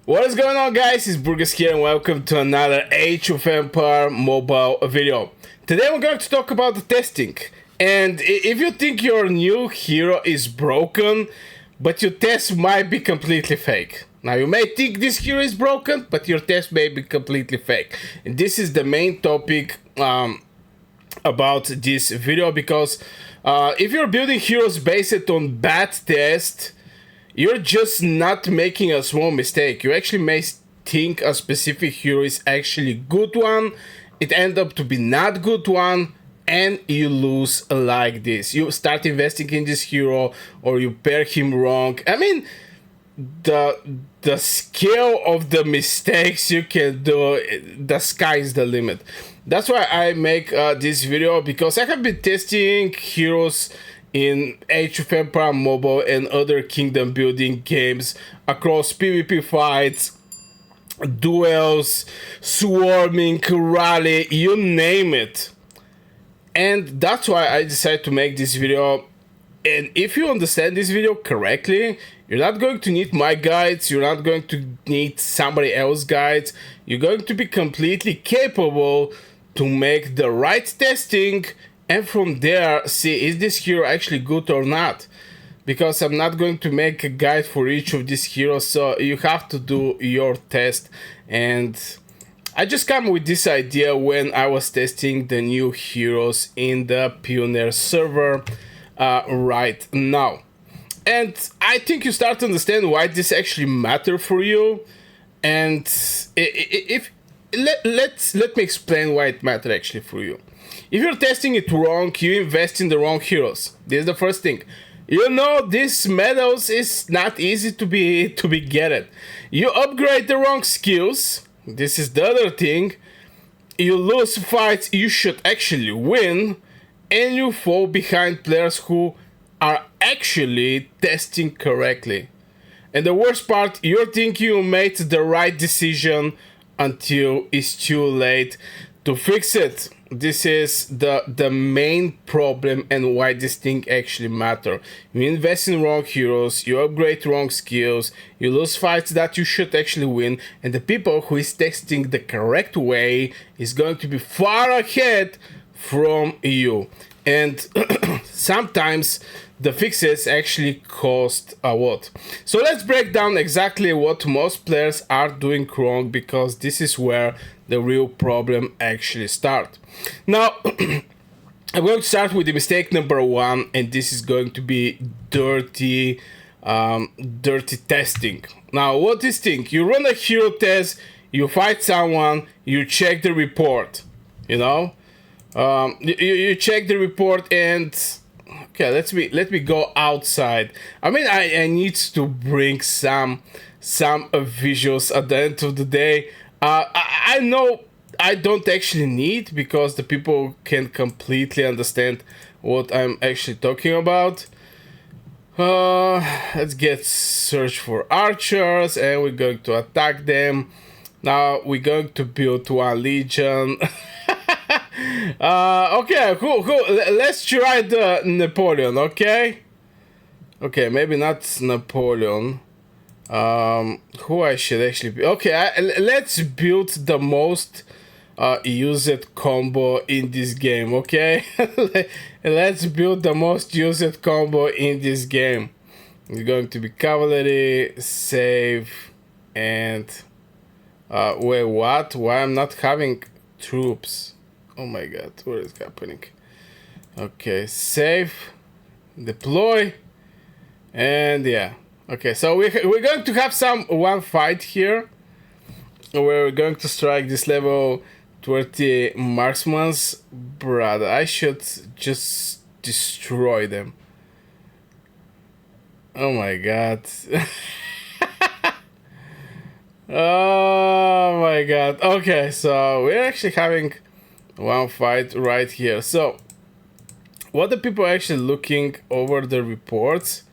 What is going on, guys? It's Burgess here and welcome to another Age of Empire mobile video. Today we're going to talk about the testing. And if you think your new hero is broken, but your test might be completely fake. Now you may think this hero is broken, but your test may be completely fake. And this is the main topic about this video, because if you're building heroes based on bad tests, you're just not making a small mistake. You actually may think a specific hero is actually good one, it end up to be not good one, and you lose like this. You start investing in this hero or you pair him wrong. I mean, the scale of the mistakes you can do, the sky is the limit. That's why I make this video, because I have been testing heroes in Age of Empire Mobile and other kingdom building games across PvP fights, duels, swarming, rally, you name it. And that's why I decided to make this video. And if you understand this video correctly, you're not going to need my guides, you're not going to need somebody else's guides. You're going to be completely capable to make the right testing, and from there see is this hero actually good or not. Because I'm not going to make a guide for each of these heroes, so you have to do your test. And I just come with this idea when I was testing the new heroes in the Pioneer server right now. And I think you start to understand why this actually matter for you. And if let me explain why it matter actually for you. If you're testing it wrong, you invest in the wrong heroes. This is the first thing. You know, these medals is not easy to be get. You upgrade the wrong skills. This is the other thing. You lose fights you should actually win, and you fall behind players who are actually testing correctly. And the worst part, you think you made the right decision until it's too late to fix it. This is the main problem and why this thing actually matter. You invest in wrong heroes, you upgrade wrong skills, you lose fights that you should actually win, and the people who is testing the correct way is going to be far ahead from you. And sometimes the fixes actually cost a lot. So let's break down exactly what most players are doing wrong, because this is where the real problem actually starts. Now, I'm going to start with the mistake number one, and this is going to be dirty testing. Now, what is thing? You run a hero test, you fight someone, you check the report, you know? You check the report and okay, let me go outside. I mean, I need to bring some visuals at the end of the day. I know I don't actually need, because the people can completely understand what I'm actually talking about. Let's get search for archers, and we're going to attack them. Now we're going to build one legion. Okay, cool. Let's try the Napoleon, okay? Okay, maybe not Napoleon. Who I should actually be? Okay, let's build the most used combo in this game, okay? Let's build the most used combo in this game. It's going to be cavalry, save, and wait, what? Why I'm not having troops? Oh my god, what is happening? Okay, save, deploy, and yeah. Okay, so we're going to have one fight here where we're going to strike this level 20 marksmans. Brother, I should just destroy them. Oh my god. Oh my god. Okay, so we're actually having one fight right here. So what the people are actually looking over the reports.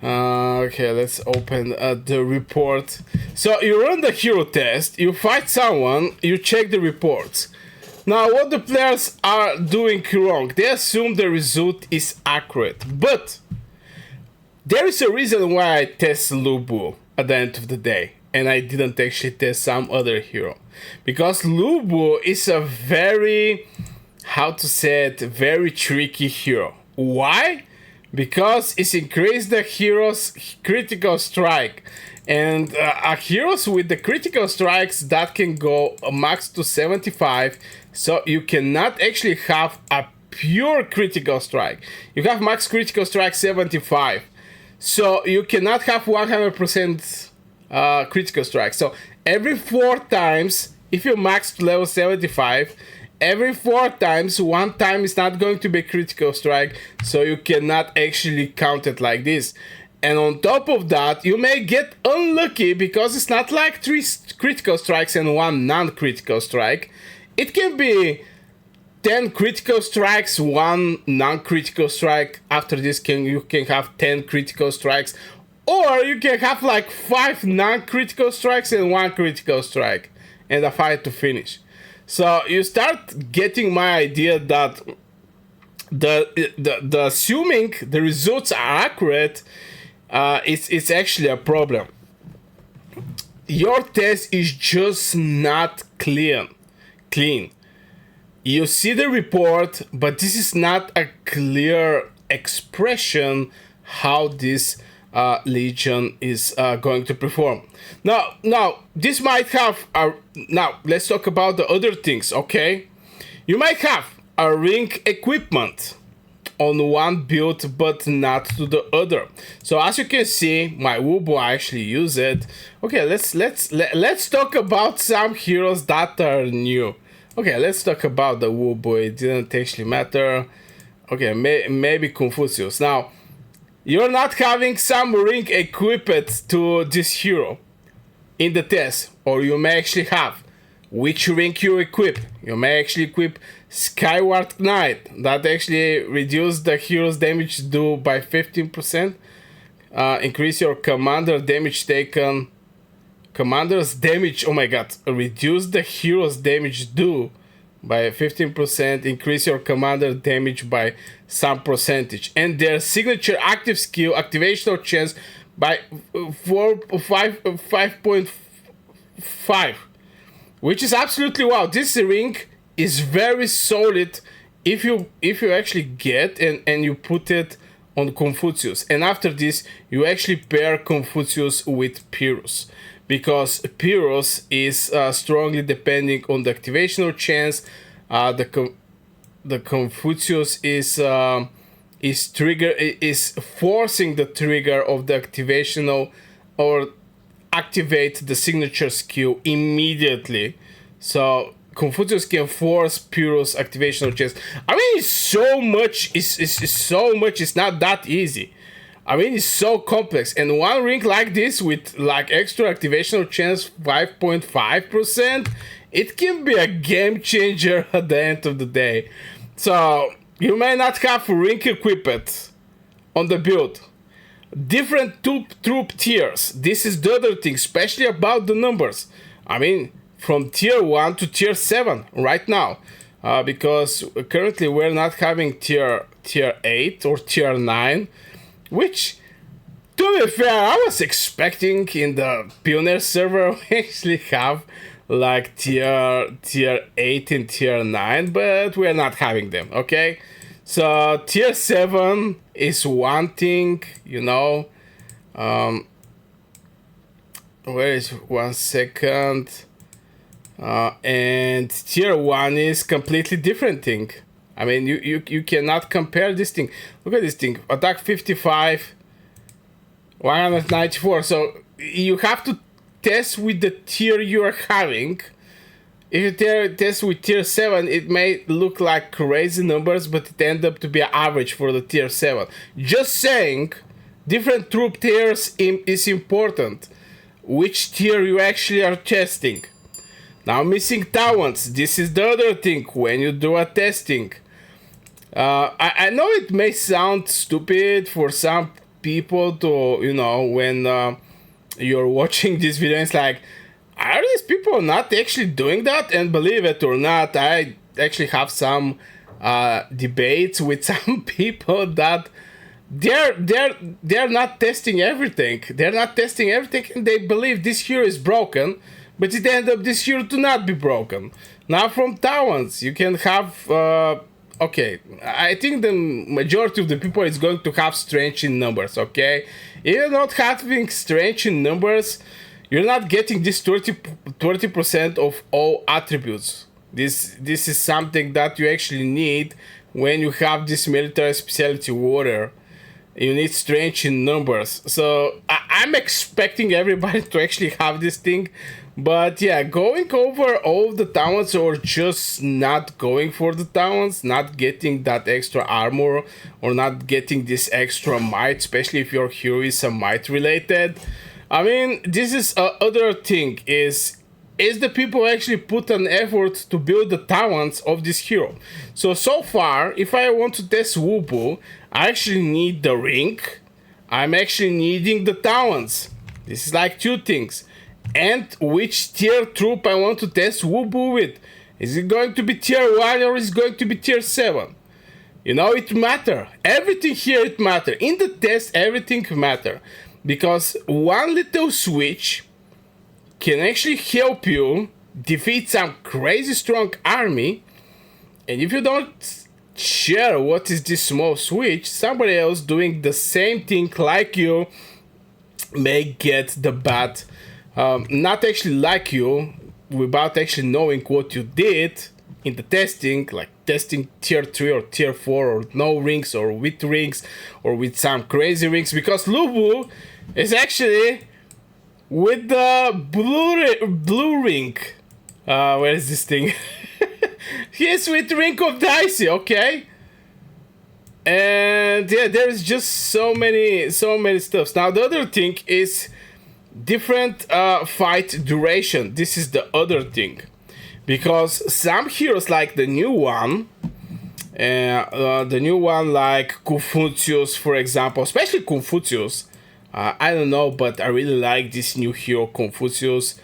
Okay, let's open the report. So you run the hero test, you fight someone, you check the reports. Now what the players are doing wrong, they assume the result is accurate, but there is a reason why I test Lu Bu at the end of the day. and I didn't actually test some other hero. Because Lu Bu is a very, how to say it, very tricky hero. Why? Because it's increased the hero's critical strike. And heroes with the critical strikes that can go max to 75. So you cannot actually have a pure critical strike. You have max critical strike 75. So you cannot have 100% critical strike. So every 4 times, if you max to level 75, every 4 times, 1 time is not going to be critical strike. So you cannot actually count it like this. And on top of that, you may get unlucky because it's not like 3 critical strikes and 1 non-critical strike. It can be 10 critical strikes, 1 non-critical strike. After this, you can have 10 critical strikes. Or you can have like 5 non-critical strikes and 1 critical strike. And a fight to finish. So you start getting my idea that the assuming the results are accurate, it's actually a problem. Your test is just not clean. You see the report, but this is not a clear expression how this Legion is going to perform. Now this might have now let's talk about the other things. Okay, you might have a ring equipment on one build but not to the other. So as you can see, my Wu Bu actually use it. Okay, let's talk about some heroes that are new. Okay, let's talk about the Wu Bu. It didn't actually matter. Okay, maybe Confucius. Now, you're not having some ring equipped to this hero in the test, or you may actually have. Which ring you equip? You may actually equip Skyward Knight, that actually reduce the hero's damage due by 15%. Increase your commander damage taken. Commander's damage, oh my god, reduce the hero's damage due by 15%. Increase your commander damage by some percentage. And their signature active skill activational chance by 5.5. Which is absolutely wow. This ring is very solid if you actually get and you put it on Confucius. And after this, you actually pair Confucius with Pyrrhus. Because Pyrrhus is strongly depending on the activational chance. The Confucius is forcing the trigger of the activational or activate the signature skill immediately. So Confucius can force Pyrrhus activational chance. I mean, it's so much. It's not that easy. I mean, it's so complex. And one ring like this with like extra activational chance 5.5%, it can be a game changer at the end of the day. So you may not have ring equipped on the build. Different troop tiers. This is the other thing, especially about the numbers. I mean, from tier 1 to tier 7 right now. Because currently we're not having tier 8 or tier 9. Which, to be fair, I was expecting in the Pioneer server we actually have like tier 8 and tier 9, but we're not having them, okay? So tier 7 is one thing, you know. Where is 1 second? And tier 1 is completely different thing. I mean, you cannot compare this thing. Look at this thing. Attack 55, 194. So you have to test with the tier you are having. If you test with tier 7, it may look like crazy numbers, but it ends up to be an average for the tier 7. Just saying, different troop tiers is important. Which tier you actually are testing. Now, missing talents. This is the other thing when you do a testing. I know it may sound stupid for some people to, you know, when you're watching this video, it's like, are these people not actually doing that? And believe it or not, I actually have some debates with some people that they're not testing everything. They're not testing everything, and they believe this hero is broken, but it ends up this hero to not be broken. Now from talents, you can have okay. I think the majority of the people is going to have strange in numbers. Okay, if you're not having strange in numbers, you're not getting this 30% of all attributes. This is something that you actually need when you have this military specialty warrior. You need strange in numbers. So I'm expecting everybody to actually have this thing. But yeah, going over all of the talents or just not going for the talents, not getting that extra armor or not getting this extra might, especially if your hero is a might related. I mean, this is other thing is the people actually put an effort to build the talents of this hero. So far, if I want to test Wubu, I actually need the ring. I'm actually needing the talents. This is like two things. And which tier troop I want to test Wubu with. Is it going to be tier 1 or is it going to be tier 7? You know, it matter. Everything here, it matter. In the test, everything matter. Because one little switch can actually help you defeat some crazy strong army. And if you don't share what is this small switch, somebody else doing the same thing like you may get the bad, not actually like you, without actually knowing what you did in the testing, like testing tier 3 or tier 4 or no rings or with rings or with some crazy rings, because Lubu is actually with the blue ring. Where is this thing? He is with Ring of Dicey, okay? And yeah, there is just so many stuffs. Now the other thing is different fight duration. This is the other thing, because some heroes like the new one like Confucius, for example, especially Confucius. I don't know, but I really like this new hero, Confucius.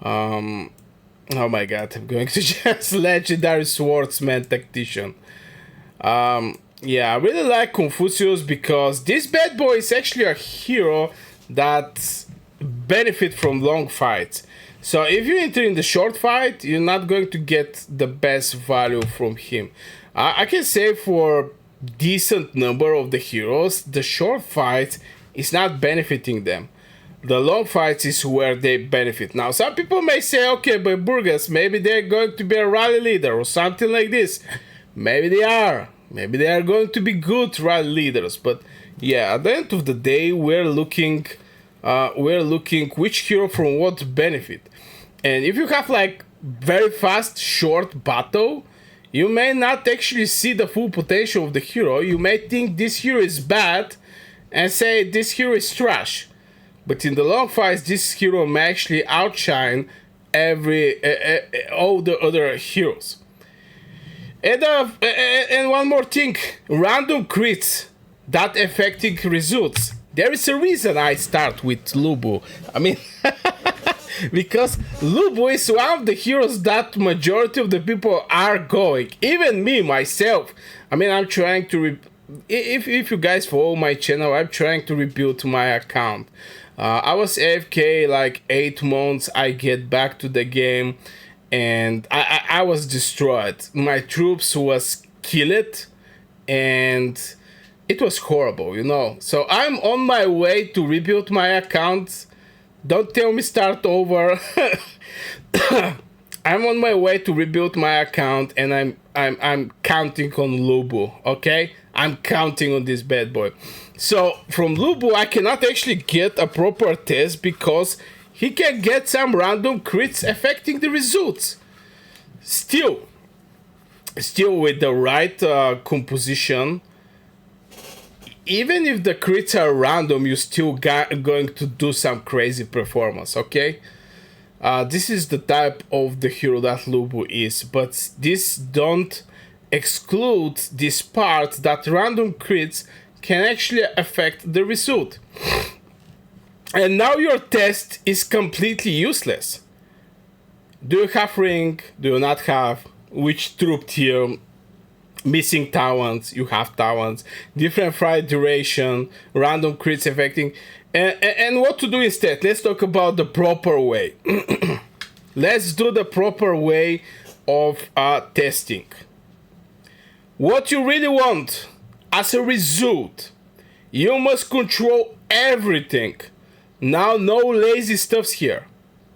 Oh my god, I'm going to just Legendary Swordsman Tactician. Yeah, I really like Confucius because this bad boy is actually a hero that benefit from long fights. So if you enter in the short fight, you're not going to get the best value from him. I can say for decent number of the heroes, the short fight is not benefiting them. The long fights is where they benefit. Now, some people may say, okay, but Burgas, maybe they're going to be a rally leader or something like this. Maybe they are. Maybe they are going to be good rally leaders. But yeah, at the end of the day, we're looking which hero from what benefit. And if you have like very fast, short battle, you may not actually see the full potential of the hero. You may think this hero is bad and say this hero is trash. But in the long fights, this hero may actually outshine all the other heroes. And one more thing, random crits that affecting results. There is a reason I start with Lubu. I mean, because Lubu is one of the heroes that majority of the people are going. Even me, myself. I mean, I'm trying to... If you guys follow my channel, I'm trying to rebuild my account. I was AFK like 8 months. I get back to the game and I was destroyed. My troops was killed and it was horrible, you know. So I'm on my way to rebuild my account. Don't tell me start over. I'm on my way to rebuild my account and I'm counting on Lubu, okay? I'm counting on this bad boy. So from Lubu, I cannot actually get a proper test because he can get some random crits affecting the results. Still with the right composition, even if the crits are random, you still going to do some crazy performance, okay? This is the type of the hero that Lubu is, but this don't exclude this part that random crits can actually affect the result. And now your test is completely useless. Do you have ring? Do you not have? Which troop tier? missing talents, you have talents, different fight duration, random crits affecting, and what to do instead. Let's talk about the proper way. Let's do the proper way of testing. What you really want as a result, you must control everything. Now, no lazy stuffs here.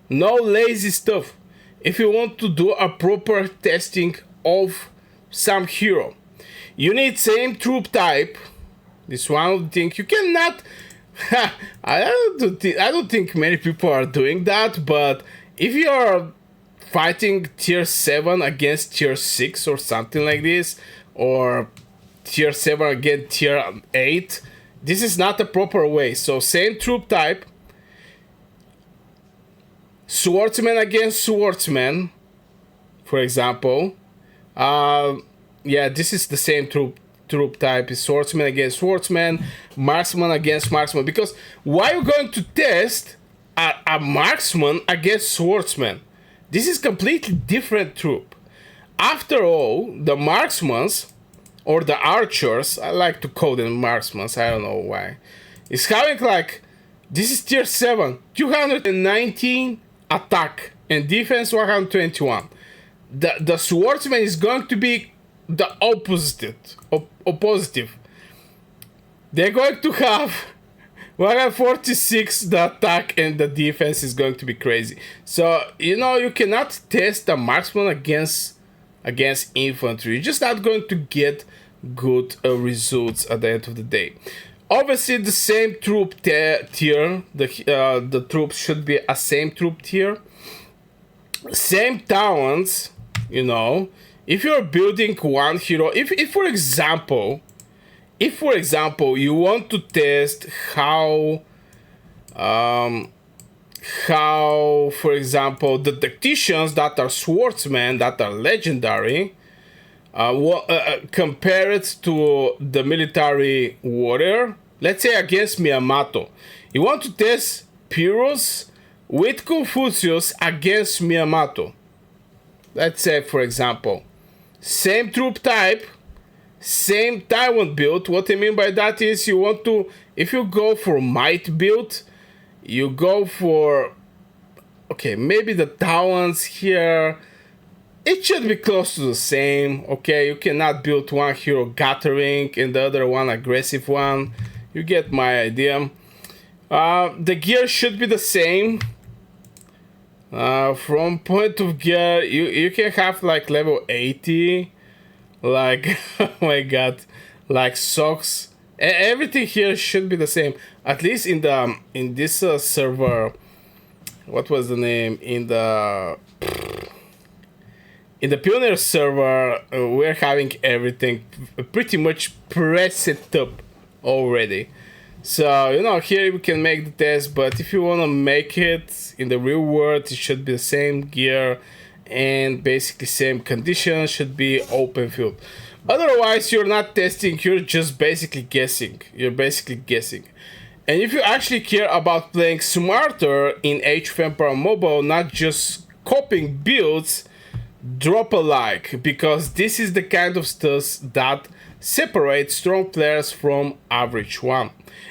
No lazy stuff. If you want to do a proper testing of some hero, you need same troop type. This one of the things you cannot. I don't think many people are doing that. But if you are fighting tier 7 against tier 6 or something like this, or tier 7 against tier 8, this is not the proper way. So same troop type. Swordsman against swordsman, for example. Yeah, this is the same troop type. Is swordsman against swordsman, marksman against marksman. Because why are you going to test a marksman against swordsman? This is completely different troop. After all, the marksmans or the archers, I like to call them marksmans, I don't know why, is having like, this is tier 7, 219 attack and defense 121. The swordsman is going to be the opposite. They're going to have 146 the attack, and the defense is going to be crazy. So you cannot test the marksman against infantry. You're just not going to get good results at the end of the day. Obviously, the same troop tier. The troops should be a same troop tier. Same talents. If you're building one hero, if for example you want to test how for example the tacticians that are swordsmen that are legendary, compare it to the military warrior, let's say against Miyamoto. You want to test Pyrrhus with Confucius against Miyamoto. Let's say, for example, same troop type, same talent build. What I mean by that is if you go for might build, you go for, okay, maybe the talents here, it should be close to the same. Okay, you cannot build one hero gathering and the other one aggressive one. You get my idea. The gear should be the same. From point of gear, you can have like level 80, like oh my god, like socks. Everything here should be the same. At least in this server, what was the name? In the Pioneer server, we're having everything pretty much preset up already. So, here we can make the test, but if you want to make it in the real world, it should be the same gear and basically same conditions, should be open field. Otherwise, you're not testing, you're just basically guessing. And if you actually care about playing smarter in Age of Empires Mobile, not just copying builds, drop a like, because this is the kind of stuff that separates strong players from average one.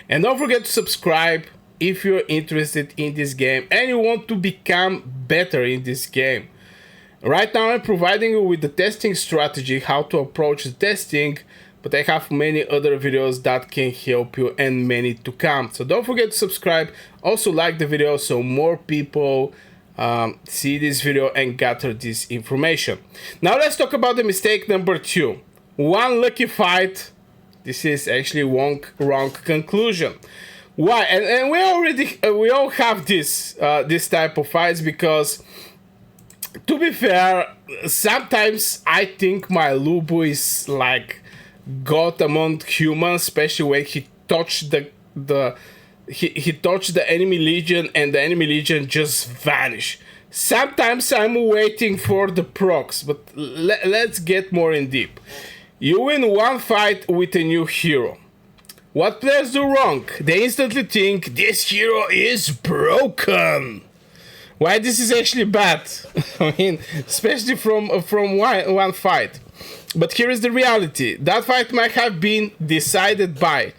And don't forget to subscribe if you're interested in this game and you want to become better in this game. Right now I'm providing you with the testing strategy, how to approach the testing, but I have many other videos that can help you and many to come. So don't forget to subscribe, also like the video so more people see this video and gather this information. Now let's talk about the mistake number 2. One lucky fight. This is actually wrong conclusion. Why? And we all have this type of fights, because to be fair, sometimes I think my Lubu is like God among humans, especially when he touched he touched the enemy legion and the enemy legion just vanish. Sometimes I'm waiting for the procs, but let's get more in deep. You win one fight with a new hero. What players do wrong? They instantly think this hero is broken. Why this is actually bad? I mean, especially from one fight. But here is the reality. That fight might have been decided by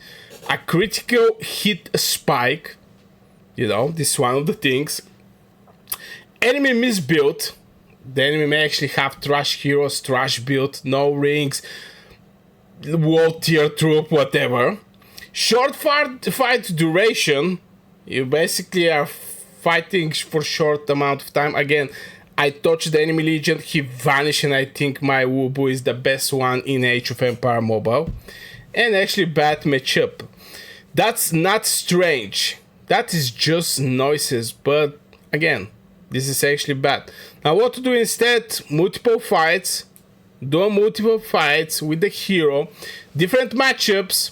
a critical hit spike. You know, this is one of the things. Enemy misbuilt. The enemy may actually have trash heroes, trash build, no rings, world tier troop, whatever. Short fight duration. You basically are fighting for short amount of time. Again, I touched the enemy legion, he vanished, and I think my Wubu is the best one in Age of Empire Mobile. And actually bad matchup. That's not strange. That is just noises, but again, this is actually bad. Now what to do instead? Multiple fights. Do multiple fights with the hero. Different matchups.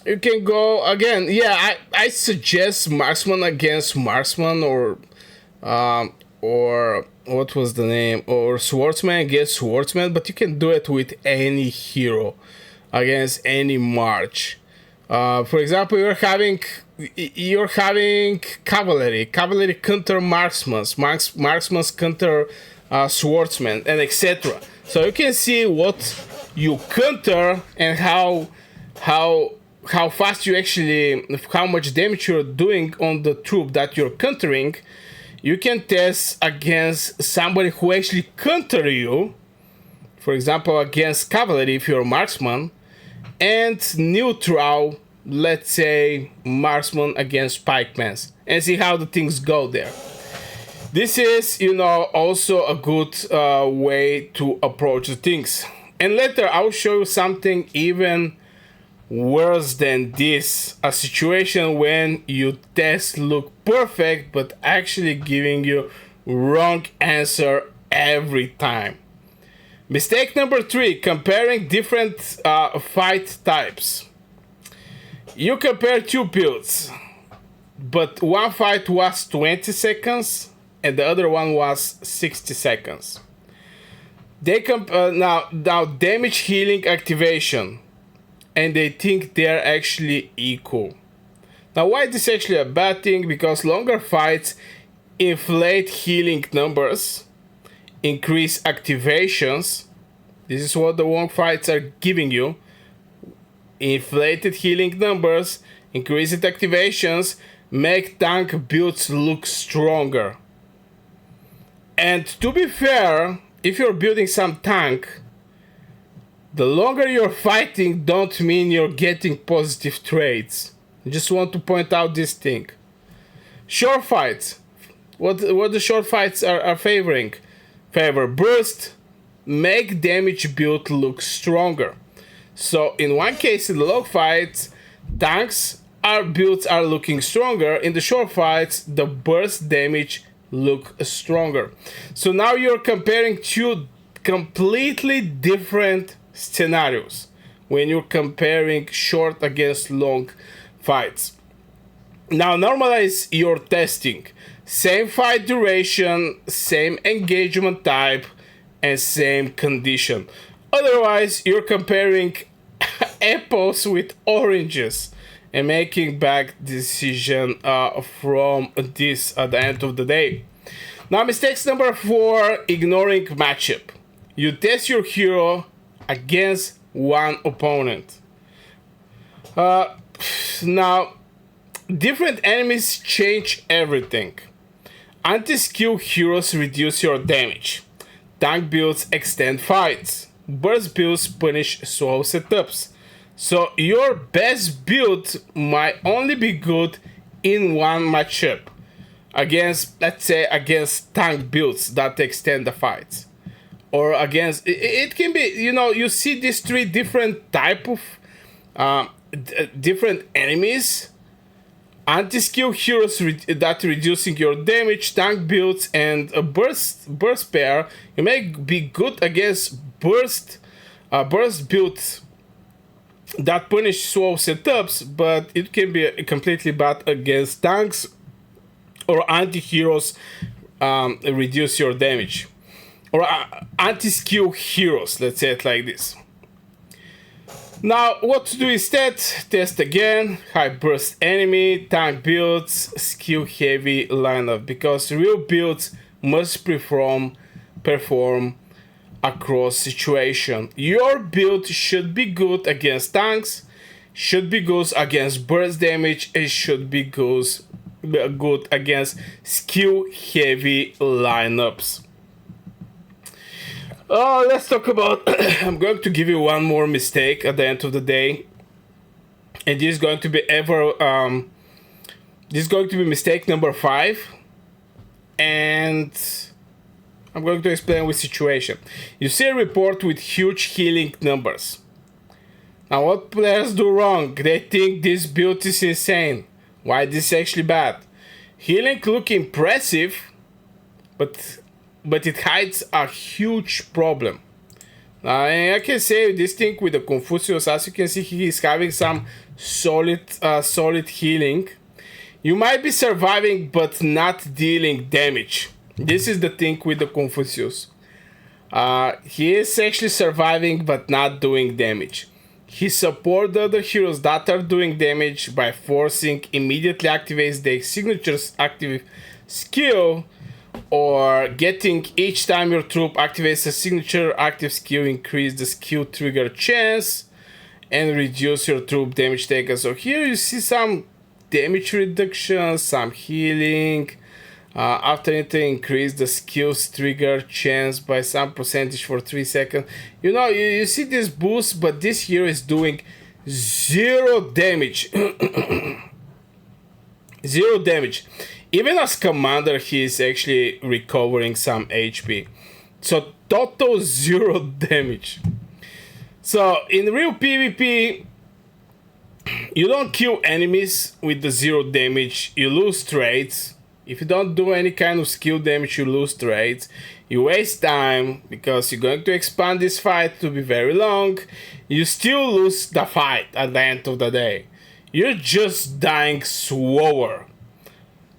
You can go again. Yeah, I suggest marksman against marksman, or what was the name? Or swordsman against swordsman, but you can do it with any hero against any march. For example, you're having cavalry counter marksmen, marksmen counter swordsmen, and etc. So you can see what you counter and how fast you actually, how much damage you're doing on the troop that you're countering. You can test against somebody who actually counter you, for example against cavalry if you're a marksman, and neutral, let's say marksman against pikemen, and see how the things go there. This is, you know, also a good way to approach the things. And later I'll show you something even worse than this, a situation when your tests look perfect but actually giving you wrong answer every time. Mistake number 3, comparing different fight types. You compare two builds, but one fight was 20 seconds and the other one was 60 seconds. They now damage healing activation, and they think they're actually equal. Now why this is actually a bad thing? Because longer fights inflate healing numbers, increase activations. This is what the long fights are giving you. Inflated healing numbers, increased activations, make tank builds look stronger. And to be fair, if you're building some tank, the longer you're fighting don't mean you're getting positive traits. I just want to point out this thing. Short fights. What the short fights are favoring? Favor burst, make damage build look stronger. So in one case, in the long fights, tanks builds are looking stronger. In the short fights, the burst damage look stronger. So now you're comparing two completely different scenarios when you're comparing short against long fights. Now normalize your testing. Same fight duration, same engagement type, and same condition. Otherwise, you're comparing apples with oranges and making bad decision from this at the end of the day. Now, mistakes number 4, ignoring matchup. You test your hero against one opponent. Now, different enemies change everything. Anti-skill heroes reduce your damage. Tank builds extend fights. Burst builds punish slow setups. So your best build might only be good in one matchup against, let's say, against tank builds that extend the fights, or against it can be, you know, you see these 3 different type of different enemies. Anti-skill heroes that reducing your damage, tank builds, and a burst pair. You may be good against burst builds that punish slow setups, but it can be completely bad against tanks or anti-heroes reduce your damage, or anti-skill heroes, let's say it like this. Now what to do instead? Test again, high burst enemy, tank builds, skill heavy lineup, because real builds must perform across situation. Your build should be good against tanks, should be good against burst damage, and should be good against skill heavy lineups. Let's talk about I'm going to give you one more mistake at the end of the day, and this is going to be mistake number 5, and I'm going to explain with situation. You see a report with huge healing numbers. Now what players do wrong? They think this build is insane. Why this is actually bad? Healing look impressive, but it hides a huge problem. I can say this thing with the Confucius. As you can see, he is having some solid healing. You might be surviving but not dealing damage. This is the thing with the Confucius. He is actually surviving but not doing damage. He supports the other heroes that are doing damage by forcing immediately activates their signature's active skill, or getting each time your troop activates a signature active skill, increase the skill trigger chance and reduce your troop damage taken. So here you see some damage reduction, some healing. After it, increase the skills trigger chance by some percentage for 3 seconds. You know, you see this boost, but this hero is doing 0 damage. 0 damage. Even as commander, he is actually recovering some HP. So total 0 damage. So in real PvP, you don't kill enemies with the 0 damage. You lose trades. If you don't do any kind of skill damage, you lose trades. You waste time because you're going to expand this fight to be very long. You still lose the fight at the end of the day. You're just dying slower.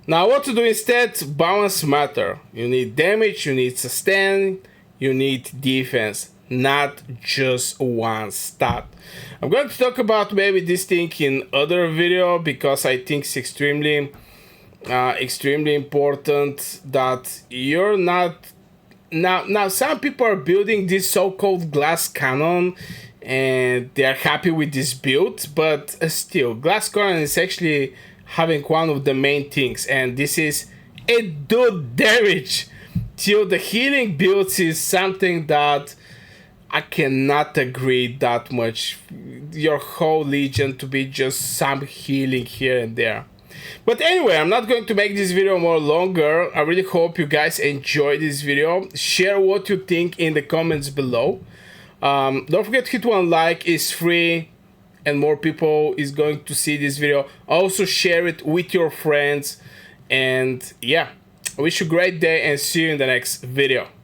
Now what to do instead? Balance matter. You need damage, you need sustain, you need defense, not just one stat. I'm going to talk about maybe this thing in other video because I think it's extremely important that you're not now some people are building this so-called glass cannon and they are happy with this build, but still glass cannon is actually having one of the main things, and this is it do damage. Till the healing builds is something that I cannot agree that much. Your whole legion to be just some healing here and there. But anyway, I'm not going to make this video more longer. I really hope you guys enjoyed this video. Share what you think in the comments below. Don't forget to hit one like, it's free and more people is going to see this video. Also share it with your friends, and yeah, I wish you a great day and see you in the next video.